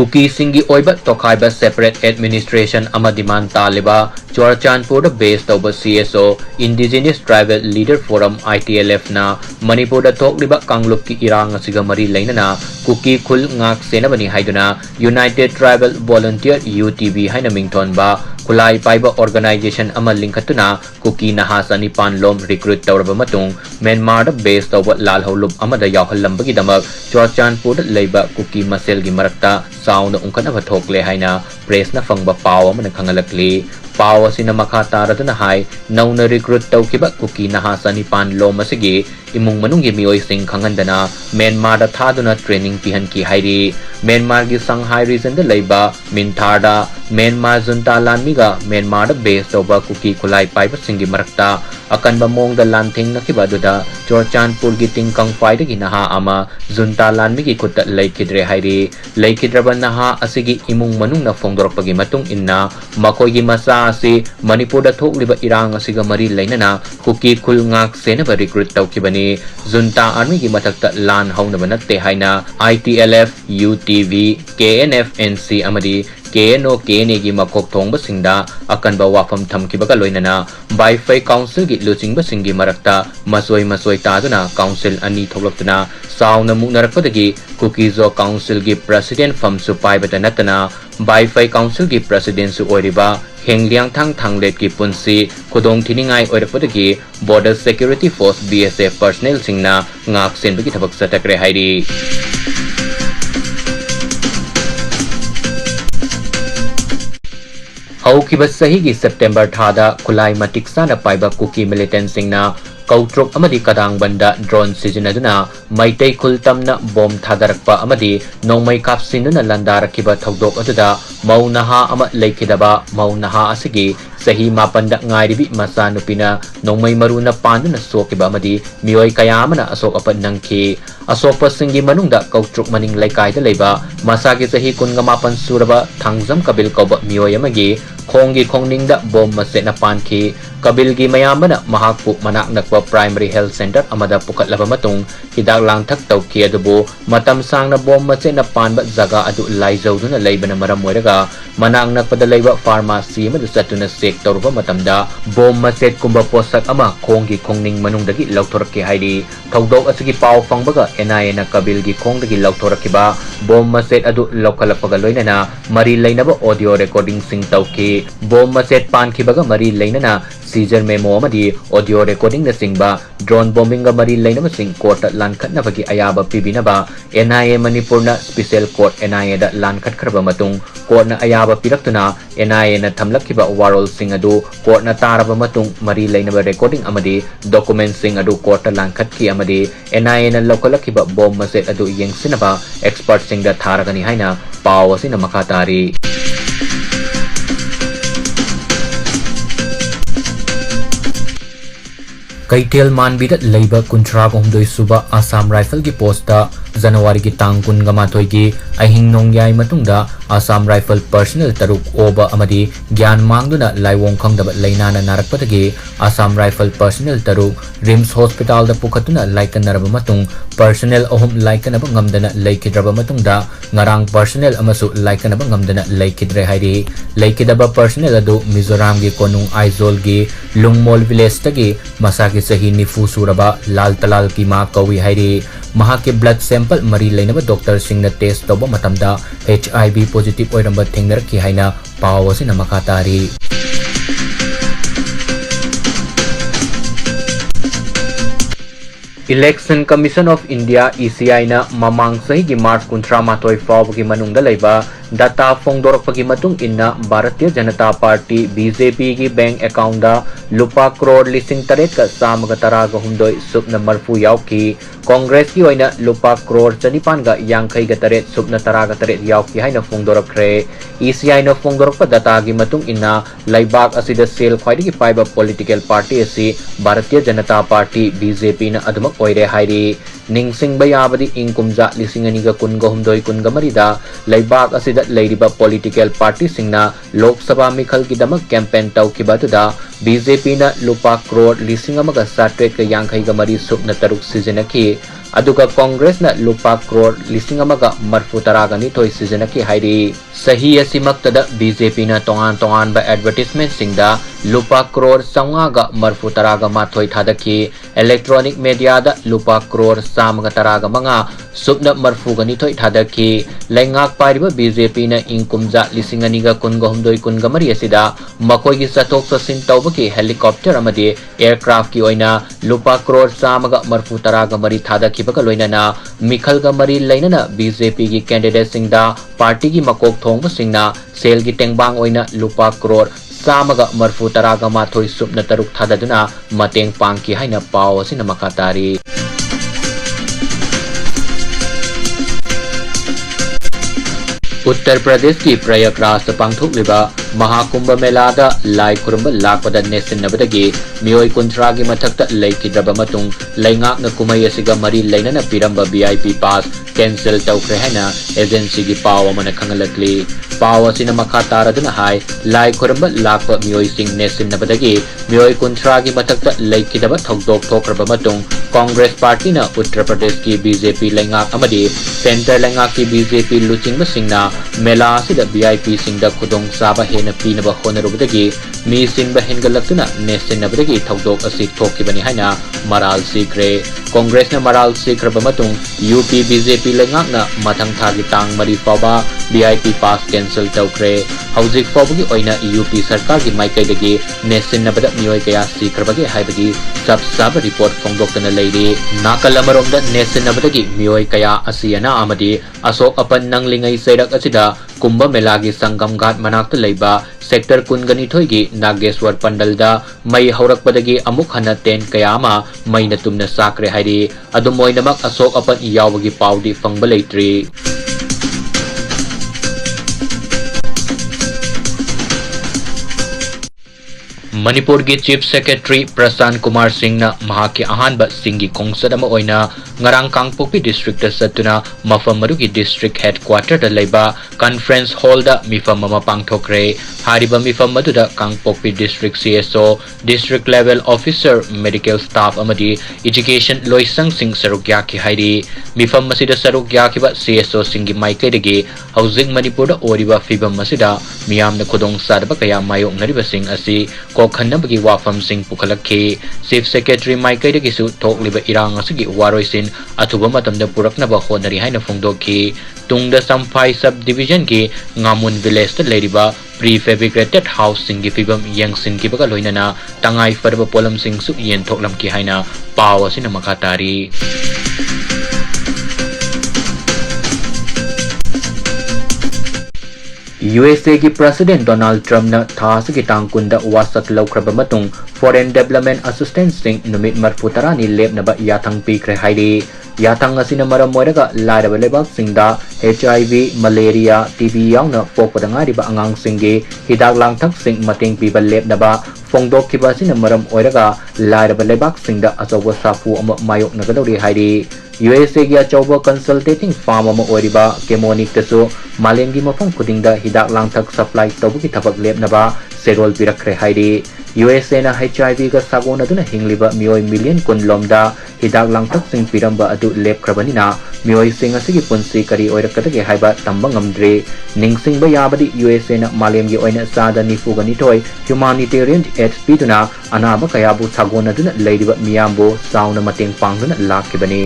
Cookie Singi Oiba Tokaiba Separate Administration Amadiman Taliba, Chorachandpur based over CSO, Indigenous Tribal Leader Forum ITLF na, Manipur da Tokliba Kanglup ki Irang Sigamari Lainana, Cookie Kul Ngak Senabani Haiduna, United Tribal Volunteer UTV Hainamington Ba, Kulai Paiba Organization Ama Linkatuna, Cookie Nahasa Nipan Lom Recruit Tauraba Matung, Myanmar da based over Lalholub Amada Yahalambagi Damak, Chorachandpur Leibak Cookie Masel Gimarakta, Sound ungkan aba thokle haina press na fangba paw man khangalakli paw asina makata raduna hai nauna recruit tawkiba Cookie nahasa nipan lom asigi imung manung gi mioi sing khangandana Myanmar da thaduna training pihan ki hairi Myanmar gi Shanghai region da leiba Minthar da Myanmar junta lanmiga Myanmar da base over Cookie khulai paiba singi marakta akan ba mong da lanthing nakiba duda Chorachandpur gi tingkang Khwaidagi naha ama junta lanmi gi khutta leikidre hairi leikidraba naha asigi imung manung na fongdorpagi matung inna makoi gi masa asi Manipur da thokliba irang asiga mari leinana Cookie khul ngak senaba recruit tawkibani junta army gi mathakta lan haunaba natte haina ITLF UTV KNF NC amadi KNO KNA gi makok thongba singda akan ba wafam thamkibaga loinana Wi-Fi Council gi luchingba singi marakta masoi taduna council ani thoklaptuna sauna munarakpadagi Cookie Zo Council gi president famsu paibata natana Wi-Fi Council gi president su oiriba Hengliang Thanglet ki punsi kudong thiningai oirakpadagi Border Security Force BSF personnel singna ngak senbagi thabak satakre hairi Haukiba sahigi September thada Khulai Matik sana Paiba Cookie militant singna Kautrok amadi kadang banda drone sizinaduna Maitei Khultamna bom thadarakpa amadi nongmai kapsinuna landarakiba thaudok aduda maunaha ama leikidaba maunaha asigi sahi mapanda ngairibi masa nupina nongmai maruna panduna sokiba amadi mioi kayamana asok apat nangki asokpa singi manungda Kautrok maning laikai da leiba masagi sahi kunga mapan suraba thangjam kabil kauba mioi amagi khonggi khongningda bom masena panki kabilgi mayamana mahakpu manak nakwa primary health center amada pukatlaba matung hidak langthak tawki adubu matam sangna bom masena panba jaga adu laizawduna leibana maram oiraga manang nakpada leiba pharmacy amada satuna sek tawruba matamda bom maset kumba posak ama khonggi khongning manungdagi lauthorake haidi thaudok asigi paw fangbaga NIA na kabilgi khongdagi lauthораkiba bom maset adu laukalapaga loinana mari leinaba audio recording sing tawki bom maset pankibaga mari leinana seizure memo amadi audio recording na singba drone bombing ga mari leinaba sing court lankhatna bagi ayaba pibinaba NIA Manipur na special court NIA da lankhat kharba matung court na ayaba piraktuna NIA na thamlakiba warol sing adu court na taraba matung mari leinaba recording amadi document sing adu court lankhat ki amadi NIA na lokalakiba bomb maset adu yengsinaba expert sing da tharagani haina paw asina makatari Kaitel Manbida Leiba Kuntra Gomdoi Suba Assam Rifle gi posta January gi tang kun gamathoi gi ahing nongyai matungda Assam Rifle personnel taruk oba amadi gyan mangduna laiwong khangdaba leinana narakpatagi Assam Rifle personnel taruk Rims Hospital da pukhatuna laikanaraba matung personnel ohum laikanaba ngamdana leikidraba matungda ngarang personnel amasu laikanaba ngamdana leikidre hairi leikidaba personnel adu Mizoram gi konung Aizol gi Lungmol village tagi masagi sahi nifu suraba Lal Talal ki ma kawi hairi mahake blood sample mari leinaba doctor singna test toba matamda HIV positive oiramba thengnar ki haina pawasi na makatari Election Commission of India ECI na mamang sahigi March kuntra matoi fawgi manungda leiba data fongdorpagi matung inna Bharatiya Janata Party BJP gi bank account da lupa crore lising taret ka samaga taraga humdoi subna marfu yauki Congress ki oina lupa crore chanipan ga yangkhai ga taret subna taraga taret yauki haina fongdorapkhre ECI na fongdorpa data gi matung inna Leibak Asida sel Khwaidagi Paiba political party asi Bharatiya Janata Party BJP na adumak oire hairi ningsing bayabadi ingkumja lisingani kun gahumdoi kun gamarida Leibak Asida leiriba political party singna Lok Sabha mikhal ki damak campaign taukibaduda BJP na lupa crore lisingamaga satret ka yangkai gamari sukna taruk sizinaki aduga Congress na lupa crore lisingamaga marfutaraga nitoi sizinaki hairi sahi asimaktada BJP na tongan ba advertisement singda lupa crore sangaga marfutaraga mathoi thadaki electronic media da lupa crore samga taraga manga subna marfuga nitoi thadaki lengak pariba BJP na ingkumja lisinganiga kungahumdoi kungamari asida makoi gi satok sasin tawbaki helicopter amadi aircraft ki oina lupa crore samaga marfutaraga mari thadaki baga loinana mikhal ga mari lainana BJP gi candidate singda party gi makok thongba singna sel gi tengbang oina lupa crore samaga marfutaraga mathoi subna taruk thadaduna mateng pangki haina paw asina makatari Uttar Pradesh ki Prayagraj pangthokliba Mahakumbha Mela da lai khurumba lakpada nesinabadagi mioi kunthra gi mathakta leikidraba matung laingak na kumai asiga mari lainana piramba VIP pass cancel tawkhre haina agency gi paw amana khangalakli paw asina makha taraduna hai lai khurumba lakpa mioi sing nesinabadagi mioi kunthra gi mathakta leikidaba thokdok thokraba matung Congress party na Uttar Pradesh ki BJP laingak amadi center laingak ki BJP luchingba singna Mela asida VIP singda khudong saba hena pinaba honarubadagi mi singba hengalakuna nesinabadagi thokdok asi thokibani haina maral sikre Congress na maral sikraba matung UP BJP laingak na mathang thagi tang mari fawba VIP pass cancel tawkhre hauzik fawbagi oina UP sarkar gi maikaidagi nesinabada mioi kaya sikrabagi haibagi sab sab report phongdoktana leiri nakalamaromda nesinabadagi mioi kaya asiana amadi asok apan nanglingai sairak asida Kumbha Mela gi Sangam Ghat manakta leiba sector kungani thoigi Nageswar Pandalda mai haurakpadagi amuk hana ten kayama mai na tumna sakre hairi adumoy namak asok apan iyawagi pawdi fangba leitri Manipur gi Chief Secretary Prasan Kumar Singh na mahaki ahanba singgi kongsad ama oina ngarang Kangpokpi district satuna mafam marugi district headquarter da leiba conference hall da mifam ama pangthokre hariba mifam maduda Kangpokpi district CSO district level officer medical staff amadi education loisang sing sarugya ki hairi mifam masida sarugya ki ba CSO singgi maikaidagi housing Manipur da oriba fibam masida miyamna khudong sadba kaya mayok nariba sing asi kokhanabagi wafam sing pukhalakhi Chief Secretary maikaidagi su thokliba irang asigi waroisin athuba matamda puraknaba honari haina phongdokhi tungda Samphai subdivision ki ngamun village ta leiriba prefabricated house sing gi fibam yangsin ki baga loinana tangai farba polam sing su yen thoklam ki haina paw asina makatari USA ki President Donald Trump na thas ki tangkunda wasak laukraba matung Foreign Development Assistance sing numit marfutarani lep na ba yathang pikre hairi yathang asina maram moiraga lairaba lebak singda HIV malaria TB yauna pokpada ngari ba angang singgi hidak langthak sing mating piba lep na ba phongdok ki ba sina maram oiraga lairaba lebak singda asobo safu ama mayok nagadori hairi USA gi achobo consulting farm ama oiriba Chemonic tasu malengi mafong kudingda hidak langthak supply tobuki thabak lepnaba serol pirakre hairi USA na HIV ga sagona duna hingliba mioi million kun lomda hidak langthak sing piramba adu lepkrabanina mioi sing asigi punsi kari oirakadagi haiba tamba ngamdre ningsing ba yabadi USA na malemgi oina sada nifuga nitoi humanitarian aid piduna anaba kayabu sagona duna leiriba miyambo sauna mateng pangduna lakibani